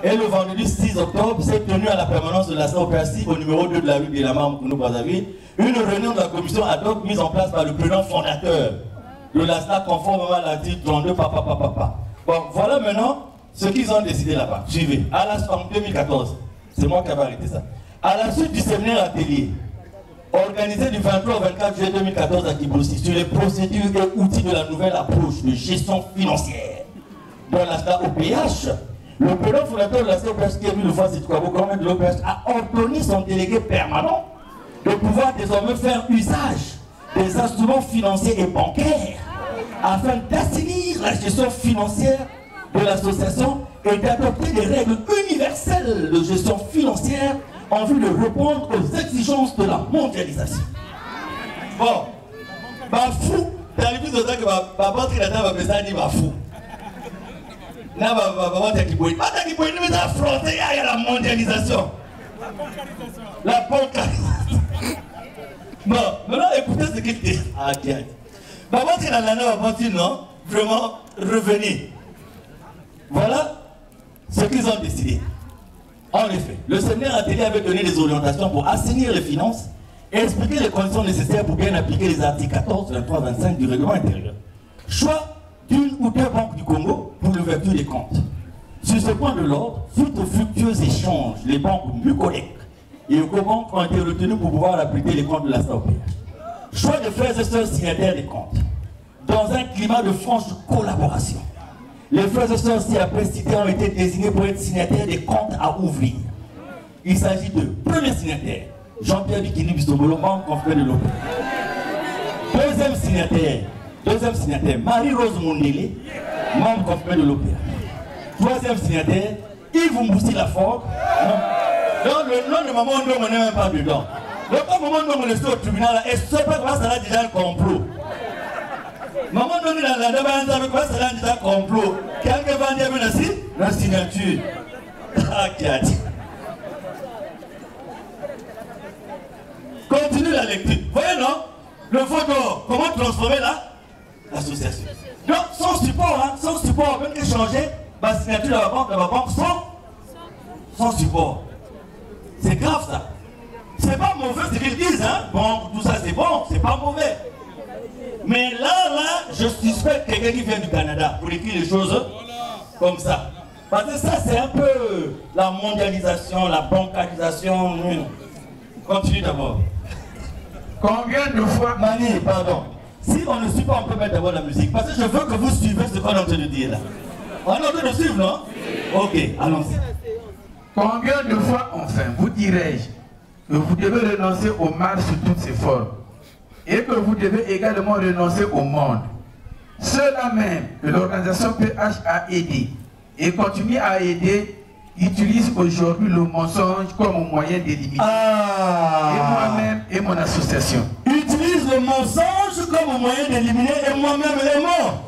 Et le vendredi 6 octobre, s'est tenu à la permanence de la SAOPASI au numéro 2 de la rue de la Moukonou-Brazzaville, une réunion de la commission ad hoc mise en place par le président fondateur de la SNA conformément à l'article 32 papa. Bon, voilà maintenant ce qu'ils ont décidé là-bas. Suivez. En 2014, c'est moi qui avais arrêté ça. À la suite du séminaire atelier, organisé du 23 au 24 juillet 2014 à Kibousi, sur les procédures et outils de la nouvelle approche de gestion financière dans la SNA OPH, le président fondateur de la COPH, qui est lui le fois Citouabo, de l'OPH, a ordonné son délégué permanent de pouvoir désormais faire usage des instruments financiers et bancaires afin d'assainir la gestion financière de l'association et d'adopter des règles universelles de gestion financière en vue de répondre aux exigences de la mondialisation. Bon, bah fou, t'as l'habitude de dire que ma batterie là-dedans va penser à dire bah fou. Là, mais affronter la mondialisation. La bancarisation. Bon, maintenant écoutez ce qu'il dit. Ah, tiens. Non, vraiment revenir. Voilà ce qu'ils ont décidé. En effet, le séminaire atelier avait donné des orientations pour assainir les finances et expliquer les conditions nécessaires pour bien appliquer les articles 14, 23, 25 du règlement intérieur. Choix d'une ou deux banques du Congo pour l'ouverture des comptes. Sur ce point de l'ordre, suite aux fructueux échanges, les banques Mucolec et Ecobank ont été retenues pour pouvoir appliquer les comptes de la SAOPH. Choix de frères et sœurs signataires des comptes. Dans un climat de franche collaboration, les frères et sœurs ci-après cités ont été désignés pour être signataires des comptes à ouvrir. Il s'agit de premier signataire, Jean-Pierre Bikini Bisobolo, membre confrère de l'OPH. Deuxième signataire, Marie-Rose Mondele, membre confrère de l'OPH. Troisième signataire, Yves Mboussi Lafort. Non, le nom de maman on n'est même pas dedans. Donc quand maman on est au tribunal, et ce n'est pas grâce à la déjà un complot. Maman on est dans la demande avec quoi ça a déjà un complot. Quelqu'un va dire la signature. Ah, qui a dit. Continue la lecture. Voyez non? Le photo, comment transformer l'association. Donc son support, même que changer ma signature de la banque sans support. C'est grave ça. C'est pas mauvais ce qu'ils disent, hein. Bon, tout ça c'est bon, c'est pas mauvais. Mais là, je suspecte quelqu'un qui vient du Canada pour écrire les choses comme ça. Parce que ça c'est un peu la mondialisation, la bancarisation. Continue d'abord. Combien de fois... Mani, pardon. Si on ne suit pas, on peut mettre d'abord la musique. Parce que je veux que vous suivez ce qu'on est en train de dire là. On est en train de suivre, non? Ok, allons-y. Combien de fois, enfin, vous dirais-je, que vous devez renoncer au mal sous toutes ses formes et que vous devez également renoncer au monde. Ceux-là même que l'organisation PH a aidé et continue à aider utilisent aujourd'hui le mensonge comme moyen d'éliminer. Et moi-même et mon association. Utilise le mensonge comme moyen d'éliminer et moi-même et mort.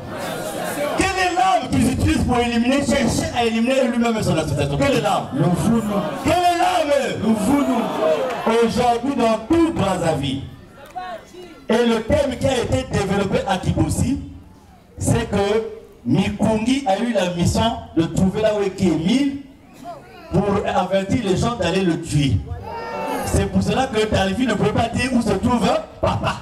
Quelle est l'arme qu'ils utilisent pour éliminer, chercher à éliminer lui-même et son association? Quelle est l'arme? Le Vounou. Quelle est l'arme? Le Vounou. Aujourd'hui dans tout Brazzaville. Et le thème qui a été développé à Kibousi, c'est que Mikungi a eu la mission de trouver là où est Emile pour avertir les gens d'aller le tuer. C'est pour cela que Talifi ne peut pas dire où se trouve papa.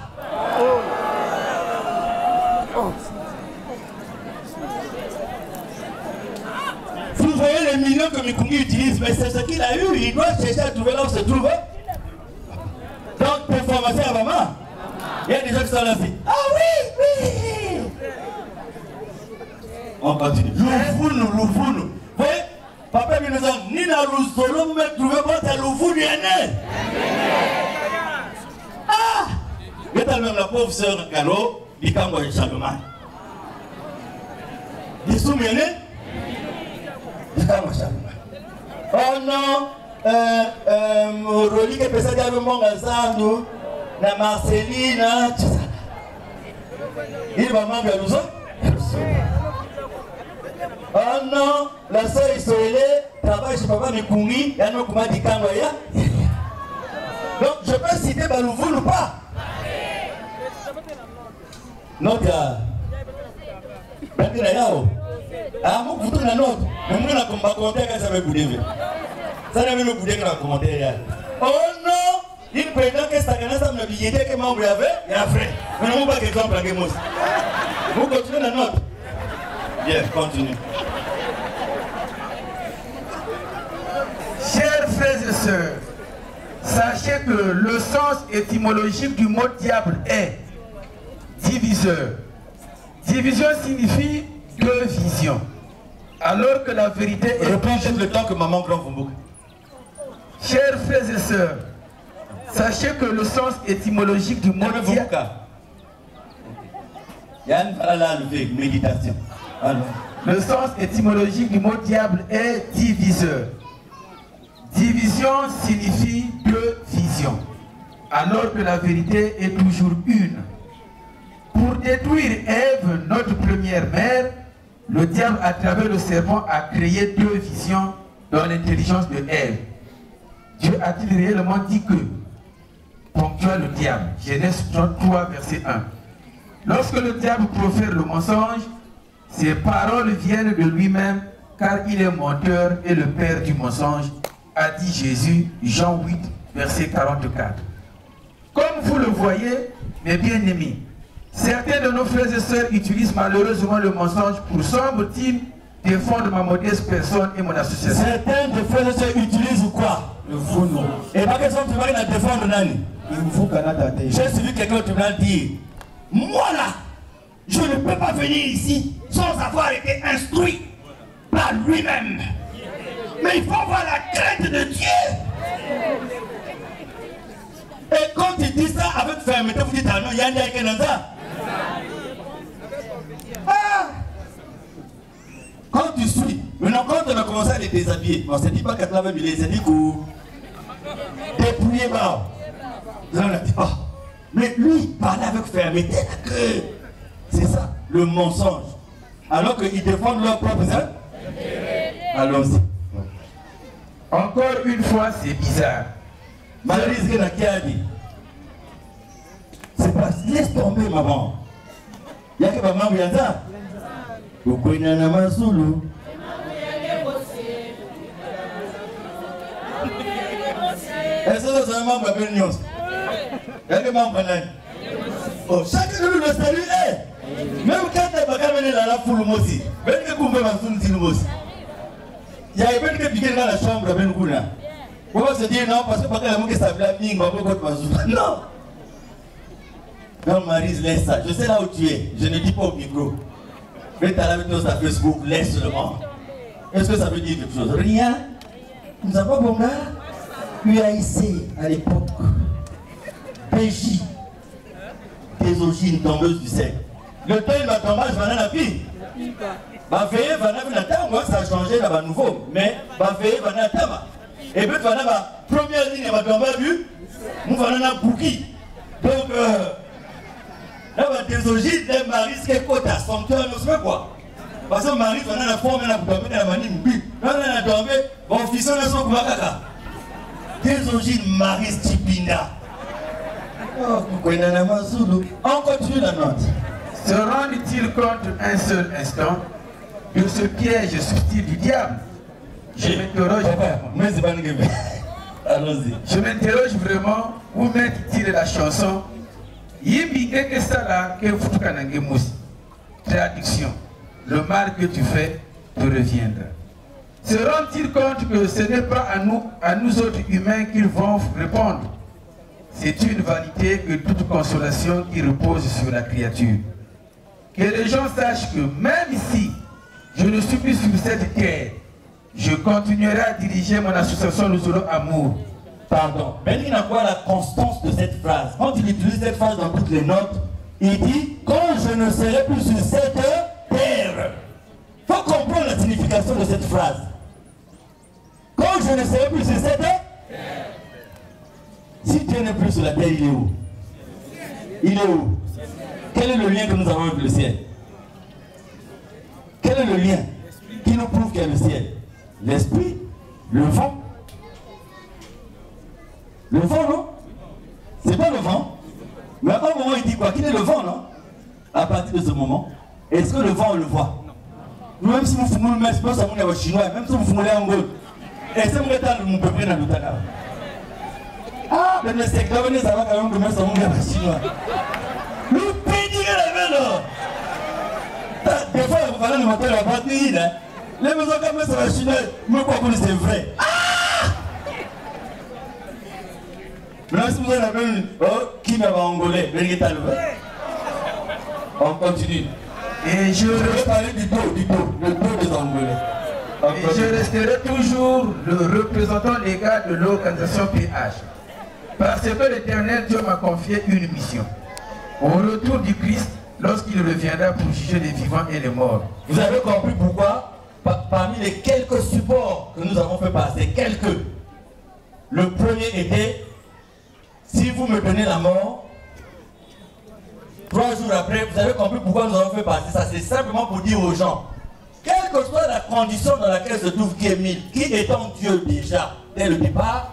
Vous voyez les millions que Mikungi utilise, mais c'est ce qu'il a eu. Il doit chercher à trouver là où se trouve. Donc, pour formater à maman, il y a des gens qui sont là. Ah oui. On continue. Louvounou. Vous voyez? Papa nous a ni la Rousseau, mais trouvé pas ta Louvou du Yannel. Ah! Il y a même la pauvre sœur Galo, il cambo et Charlemagne. Il est soumis, il cambo Charlemagne. Oh non, Roli qui peut s'aider avec mon gazando, la Marceline, tout ça. Il va m'envoyer à Rousseau. Oh non, la soeur Isolé travaille chez papa Mikungi, il y a un comment dit Kangoya. Donc je peux citer Balouvou ou pas? Non, il y a. Ah, vous avez une autre. Mais moi, je ne commentaire quand ça me bouder. Ça ne me bouder que dans le commentaire. Oh non! Il prétend que ça me dit que membre avait, il y a vrai. Mais non, pas exemple à Gemos. Vous continuez la note. Bien, continue. Chers frères et sœurs, sachez que le sens étymologique du mot diable est diviseur. Division signifie deux visions. Alors que la vérité est... Reprends juste le temps que maman grand vous boucle. Chers frères et sœurs, sachez que le sens étymologique du mot diable... Yann va la lever, méditation. Alors. Le sens étymologique du mot diable est diviseur. Division signifie deux visions, alors que la vérité est toujours une. Pour détruire Ève, notre première mère, le diable, à travers le serpent, a créé deux visions dans l'intelligence de Ève. Dieu a-t-il réellement dit que, ponctuel le diable, Genèse 33, verset 1. Lorsque le diable profère le mensonge, ses paroles viennent de lui-même, car il est menteur et le père du mensonge, a dit Jésus, Jean 8, verset 44. Comme vous le voyez, mes bien-aimés, certains de nos frères et sœurs utilisent malheureusement le mensonge pour, semble-t-il, défendre ma modeste personne et mon association. Certains de frères et sœurs utilisent quoi? Le faux nom. Et par exemple, tu vas défendre Nani. J'ai suivi quelqu'un au tribunal dire, moi là, je ne peux pas venir ici sans avoir été instruit par lui-même. Mais il faut avoir la crainte de Dieu. Et quand il dit ça avec fermeté, vous dites, ah non, il y a un Kenanza. Ah! Quand tu suis, maintenant quand on a commencé à les déshabiller, on ne s'est dit pas qu'à travers les s'est dit que dépouiller bas. Là on a dit, oh, mais lui parlait avec fermeté, c'est ça, le mensonge. Alors qu'ils défendent leurs propres âmes. Allons-y. Encore une fois, c'est bizarre. Marie Zena qui a dit, c'est pas, laisse tomber maman. Il y a que maman qui a ça. Pourquoi il y en a un solo? Est-ce que c'est un membre de la Nuance? Il y a que membre de la. Oh, chacun de nous le salue est. Même quand tu n'as pas mené la foule aussi, même que vous pouvez m'en aussi. Il y a même que piquer dans la chambre de Ben Gouna. On va se dire non, parce que pas que ça blâme, non. Non, Maryse, laisse ça. Je sais là où tu es. Je ne dis pas au micro. Mais tu as la vidéo sur Facebook, laisse seulement. Est-ce que ça veut dire quelque chose? Rien. Nous avons pas bon gars. UAIC à l'époque. PJ. Théosogine, tombeuse du sel. Le temps il va tomber, je vais aller à la vie. Va veiller, va aller à la terre. Moi, ça a changé là-bas nouveau. Mais va veiller, va aller à la terre. Et puis, tu vas aller à la première ligne, va tomber à vue. Nous allons aller à Bouki. Donc, là, va théosogine, les maris, qui est côté à son cœur, ne sais quoi. Parce que Marie, on a la forme, on a dormi dans la manine, on a dormi, on fils, on a son kouakaka. Théosogine, Marie Stipina. Oh, on continue la note. Se rend-il compte un seul instant de ce piège subtil du diable? Je m'interroge vraiment. Allons-y. Je m'interroge vraiment où met-il la chanson Traduction. Le mal que tu fais te reviendra. Se rend-il compte que ce n'est pas à nous autres humains qu'ils vont répondre? C'est une vanité que toute consolation qui repose sur la créature. Que les gens sachent que même ici, je ne suis plus sur cette terre, je continuerai à diriger mon association Nous Aurons Amour. Pardon. Mais il n'a pas la constance de cette phrase. Quand il utilise cette phrase dans toutes les notes, il dit « Quand je ne serai plus sur cette terre ». Il faut comprendre la signification de cette phrase. Quand je ne serai plus sur cette terre. Si Dieu n'est plus sur la terre, il est où? Il est où? Quel est le lien que nous avons avec le ciel? Quel est le lien qui nous prouve qu'il y a le ciel? L'esprit, le vent. Le vent, non? C'est pas le vent. Mais à un moment, il dit quoi? Qu'il est le vent, non? À partir de ce moment, est-ce que le vent, on le voit? Même si vous fumez le c'est pas ça mon chinois, même si vous fumez l'angle. Et c'est mon état mon peuple dans l'Utaka. Ah, mais c'est que vous ça va quand même comme ça mon chinois. Nous pédire les vélos. Des fois vous allez monter la batterie là. Les maisons comme ça va chinois, mais quoi que c'est vrai. Maintenant, si vous avez une qui m'a angolais, on continue. Et je vais parler du dos des Angolais. Et je resterai toujours le représentant légal de l'organisation PH. Parce que l'Éternel Dieu m'a confié une mission. Au retour du Christ, lorsqu'il reviendra pour juger les vivants et les morts. Vous avez compris pourquoi, parmi les quelques supports que nous avons fait passer, le premier était, si vous me donnez la mort, 3 jours après, vous avez compris pourquoi nous avons fait passer ça. C'est simplement pour dire aux gens, quelle que soit la condition dans laquelle se trouve Kémil, qui étant Dieu déjà dès le départ,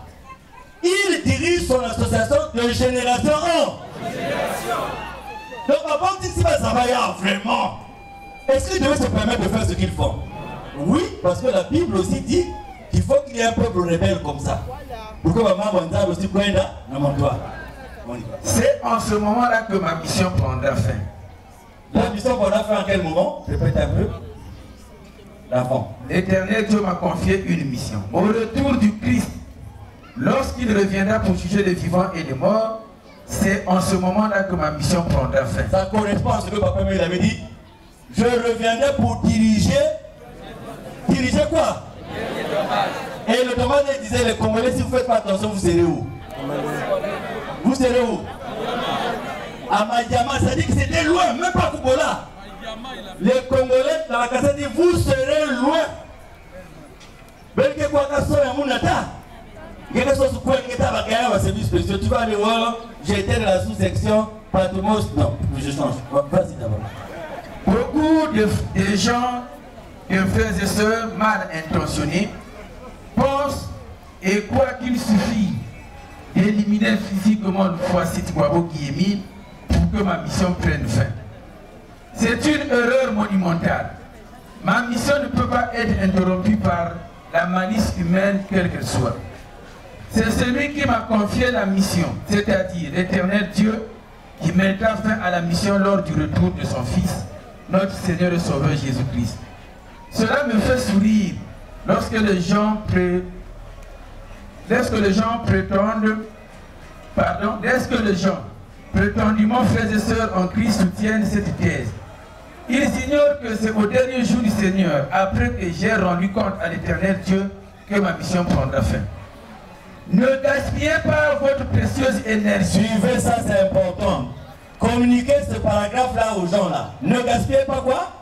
il dirige son association de génération 1. Donc avant de dire si ça va y avoir vraiment, est-ce qu'ils devaient se permettre de faire ce qu'ils font? Oui, parce que la Bible aussi dit qu'il faut qu'il y ait un peuple rebelle comme ça. Pourquoi maman va aussi prendre dans mon doigt? C'est en ce moment-là que ma mission prendra fin. La mission prendra fin en quel moment? Répète un peu. L'avant. L'Éternel Dieu m'a confié une mission. Au retour du Christ, lorsqu'il reviendra pour juger les vivants et les morts, c'est en ce moment-là que ma mission prendra fin. Ça correspond à ce que Papa Mel avait dit. Je reviendrai pour diriger. Diriger quoi? Et le dommage disait, les Congolais, si vous ne faites pas attention, vous serez où? Vous serez où? À Madiama, ça dit que c'était loin, même pas Kubola. Les Congolais, dans la cassette, disent, vous serez loin. Belke Kwakaso et Mounata. Quelque chose sur quoi il va service spécial. Tu vas aller voir, j'étais dans la sous-section, Patomos. Non, je change. Vas-y d'abord. Beaucoup de gens, de frères et sœurs mal intentionnés, pensent et croient qu'il suffit d'éliminer physiquement une fois cette Wabo qui est mis pour que ma mission prenne fin. C'est une erreur monumentale. Ma mission ne peut pas être interrompue par la malice humaine quelle qu'elle soit. C'est celui qui m'a confié la mission, c'est-à-dire l'Éternel Dieu, qui mettra fin à la mission lors du retour de son Fils, notre Seigneur et Sauveur Jésus-Christ. Cela me fait sourire lorsque les gens prétendument frères et sœurs en Christ soutiennent cette thèse. Ils ignorent que c'est au dernier jour du Seigneur, après que j'ai rendu compte à l'Éternel Dieu, que ma mission prendra fin. Ne gaspillez pas votre précieuse énergie. Suivez ça, c'est important. Communiquez ce paragraphe-là aux gens là. Ne gaspillez pas quoi?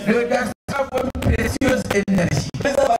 Ne gaspillez pas votre précieuse énergie. Ça va